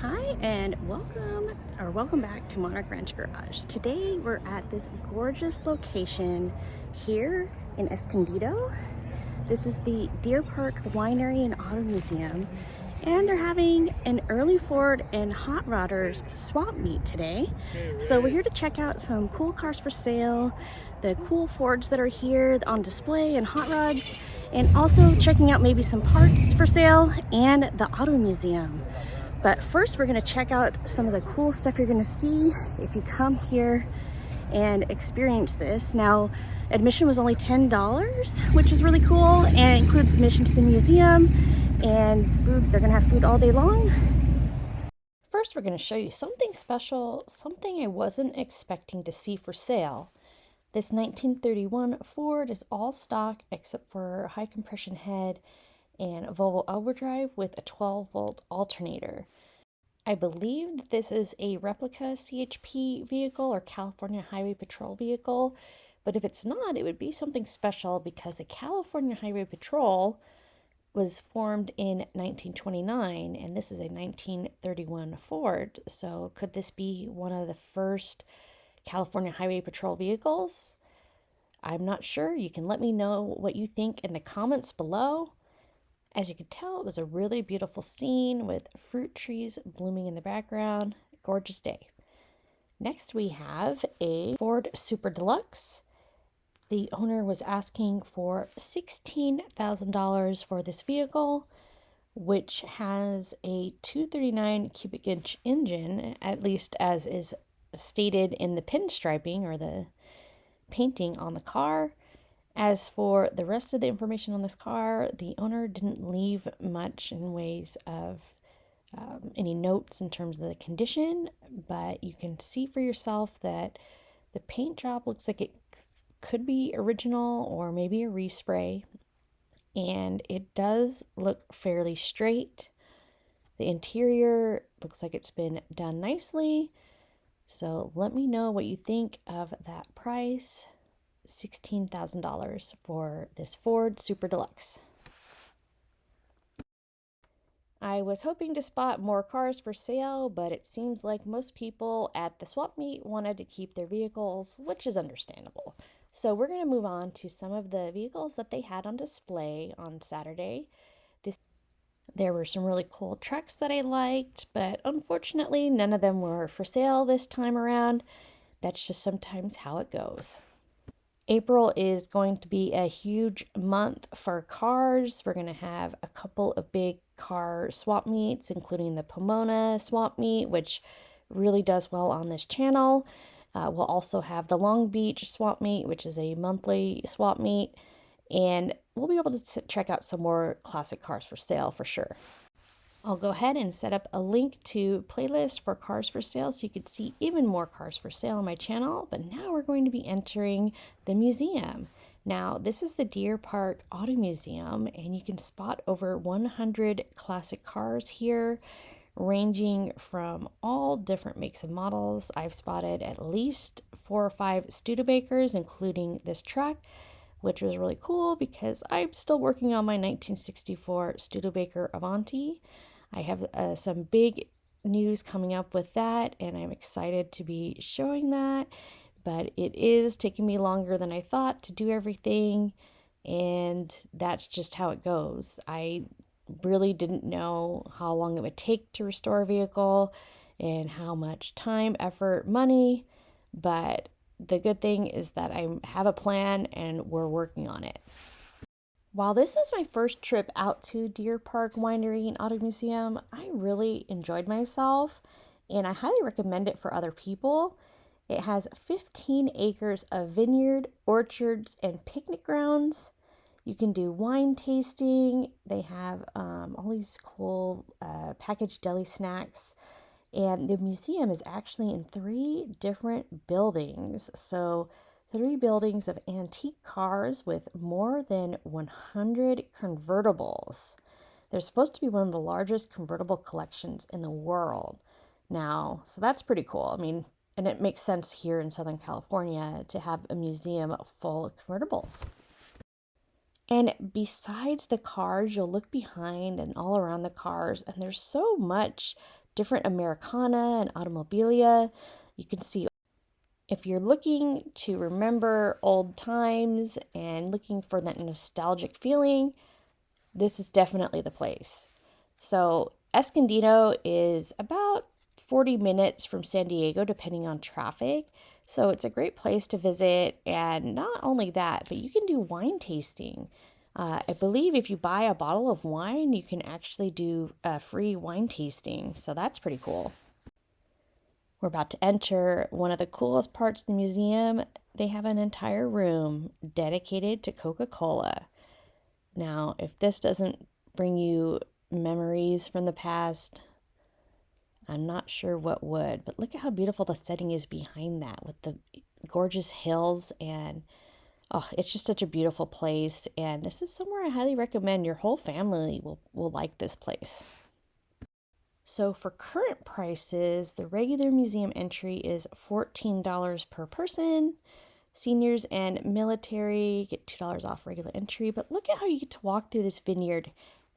Hi and welcome back to Monarch Ranch Garage. Today we're at this gorgeous location here in Escondido. This is the Deer Park Winery and Auto Museum, and they're having an early Ford and Hot Rodders swap meet today. So we're here to check out some cool cars for sale, the cool Fords that are here on display and hot rods, and also checking out maybe some parts for sale and the auto museum. But first, we're going to check out some of the cool stuff you're going to see if you come here and experience this. Now, admission was only $10, which is really cool, and it includes admission to the museum and food. They're going to have food all day long. First, we're going to show you something special, something I wasn't expecting to see for sale. This 1931 Ford is all stock except for a high compression head and a Volvo overdrive with a 12-volt alternator. I believe that this is a replica CHP vehicle or California Highway Patrol vehicle, but if it's not, it would be something special because the California Highway Patrol was formed in 1929, and this is a 1931 Ford. So could this be one of the first California Highway Patrol vehicles? I'm not sure. You can let me know what you think in the comments below. As you can tell, it was a really beautiful scene with fruit trees blooming in the background. Gorgeous day. Next, we have a Ford Super Deluxe. The owner was asking for $16,000 for this vehicle, which has a 239 cubic inch engine, at least as is stated in the pinstriping or the painting on the car. As for the rest of the information on this car, the owner didn't leave much in ways of any notes in terms of the condition, but you can see for yourself that the paint job looks like it could be original or maybe a respray, and it does look fairly straight. The interior looks like it's been done nicely, so let me know what you think of that price. $16,000 for this Ford Super Deluxe. I was hoping to spot more cars for sale, but it seems like most people at the swap meet wanted to keep their vehicles, which is understandable. So we're going to move on to some of the vehicles that they had on display on Saturday. There were some really cool trucks that I liked, but unfortunately none of them were for sale this time around. That's just sometimes how it goes. April is going to be a huge month for cars. We're going to have a couple of big car swap meets, including the Pomona swap meet, which really does well on this channel. We'll also have the Long Beach swap meet, which is a monthly swap meet, and we'll be able to check out some more classic cars for sale for sure. I'll go ahead and set up a link to playlist for cars for sale so you could see even more cars for sale on my channel. But now we're going to be entering the museum. Now, this is the Deer Park Auto Museum, and you can spot over 100 classic cars here, ranging from all different makes and models. I've spotted at least 4 or 5 Studebakers, including this truck, which was really cool because I'm still working on my 1964 Studebaker Avanti. I have some big news coming up with that, and I'm excited to be showing that, but it is taking me longer than I thought to do everything, and that's just how it goes. I really didn't know how long it would take to restore a vehicle and how much time, effort, money, but the good thing is that I have a plan and we're working on it. While this is my first trip out to Deer Park Winery and Auto Museum, I really enjoyed myself and I highly recommend it for other people. It has 15 acres of vineyard, orchards, and picnic grounds. You can do wine tasting. They have all these cool packaged deli snacks. And the museum is actually in 3 different buildings. So 3 buildings of antique cars with more than 100 convertibles. They're supposed to be one of the largest convertible collections in the world. Now, so that's pretty cool. I mean, and it makes sense here in Southern California to have a museum full of convertibles. And besides the cars, you'll look behind and all around the cars, and there's so much different Americana and automobilia. You can see if you're looking to remember old times and looking for that nostalgic feeling, this is definitely the place. So, Escondido is about 40 minutes from San Diego, depending on traffic. So, it's a great place to visit. And not only that, but you can do wine tasting. I believe if you buy a bottle of wine, you can actually do a free wine tasting. So, that's pretty cool. We're about to enter one of the coolest parts of the museum. They have an entire room dedicated to Coca-Cola. Now, if this doesn't bring you memories from the past, I'm not sure what would. But look at how beautiful the setting is behind that with the gorgeous hills. And oh, it's just such a beautiful place. And this is somewhere I highly recommend. Your whole family will like this place. So for current prices, the regular museum entry is $14 per person. Seniors and military get $2 off regular entry. But look at how you get to walk through this vineyard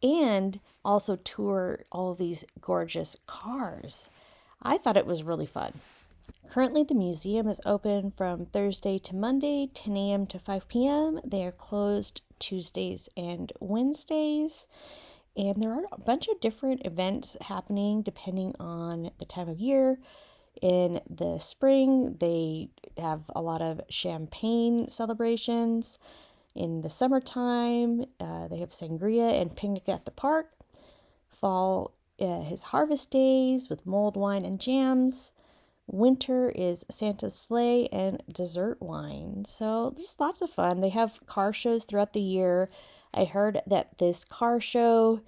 and also tour all of these gorgeous cars. I thought it was really fun. Currently, the museum is open from Thursday to Monday, 10 a.m. to 5 p.m. They are closed Tuesdays and Wednesdays. And there are a bunch of different events happening depending on the time of year. In the spring, they have a lot of champagne celebrations. In the summertime, they have sangria and picnic at the park. Fall is harvest days with mulled wine and jams. Winter is Santa's sleigh and dessert wine. So this is lots of fun. They have car shows throughout the year. I heard that this the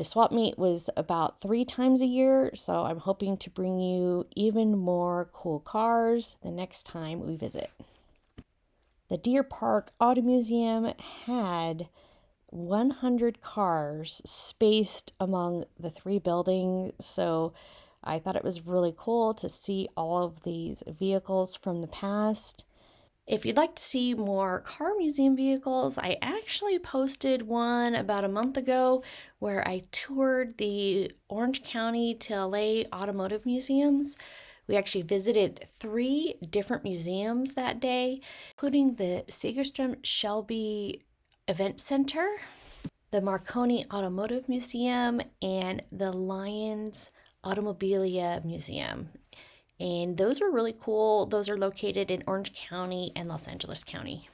swap meet was about 3 times a year. So I'm hoping to bring you even more cool cars the next time we visit. The Deer Park Auto Museum had 100 cars spaced among the 3 buildings. So I thought it was really cool to see all of these vehicles from the past. If you'd like to see more car museum vehicles, I actually posted one about a month ago where I toured the Orange County to LA automotive museums. We actually visited 3 different museums that day, including the Segerstrom Shelby Event Center, the Marconi Automotive Museum, and the Lions Automobilia Museum. And those are really cool. Those are located in Orange County and Los Angeles County.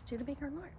Studebaker mark.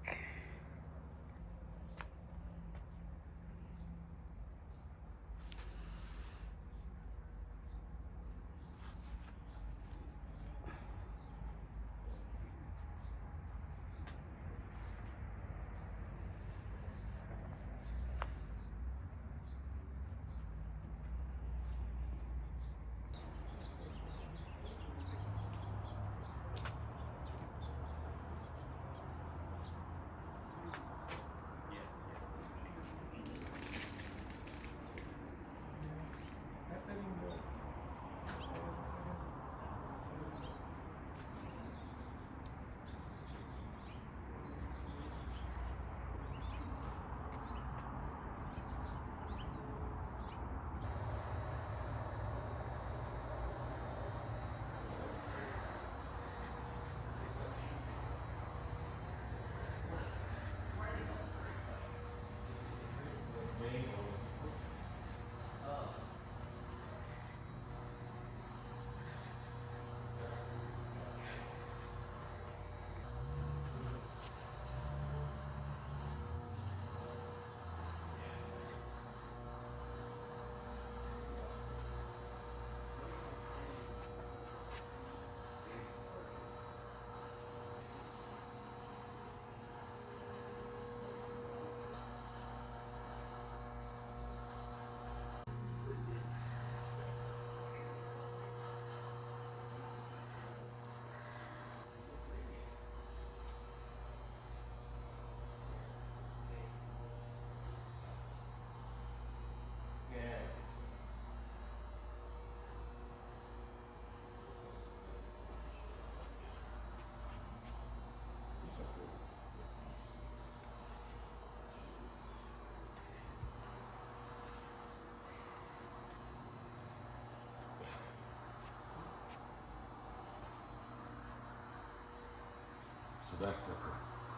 So that's the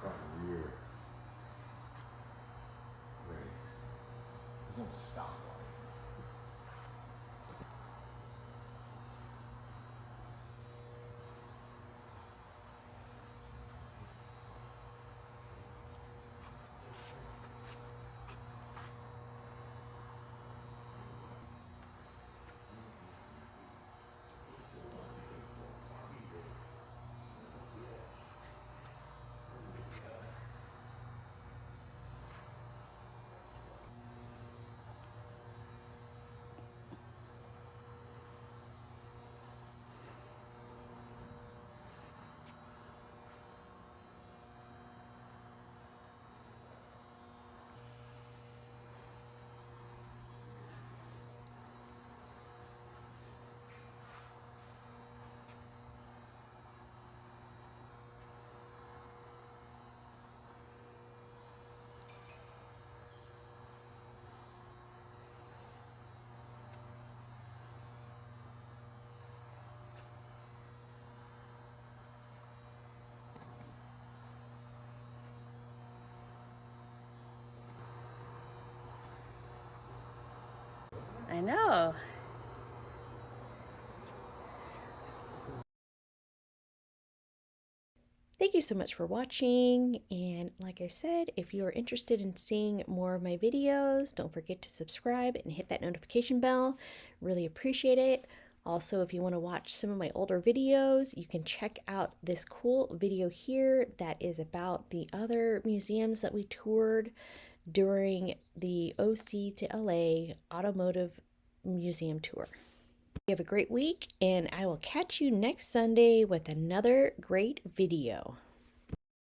front and rear. Great. There's no stoplight. I know. Thank you so much for watching, and like I said, if you are interested in seeing more of my videos, don't forget to subscribe and hit that notification bell. Really appreciate it. Also, if you want to watch some of my older videos, you can check out this cool video here that is about the other museums that we toured during the OC to LA Automotive Museum Tour. You have a great week, and I will catch you next Sunday with another great video.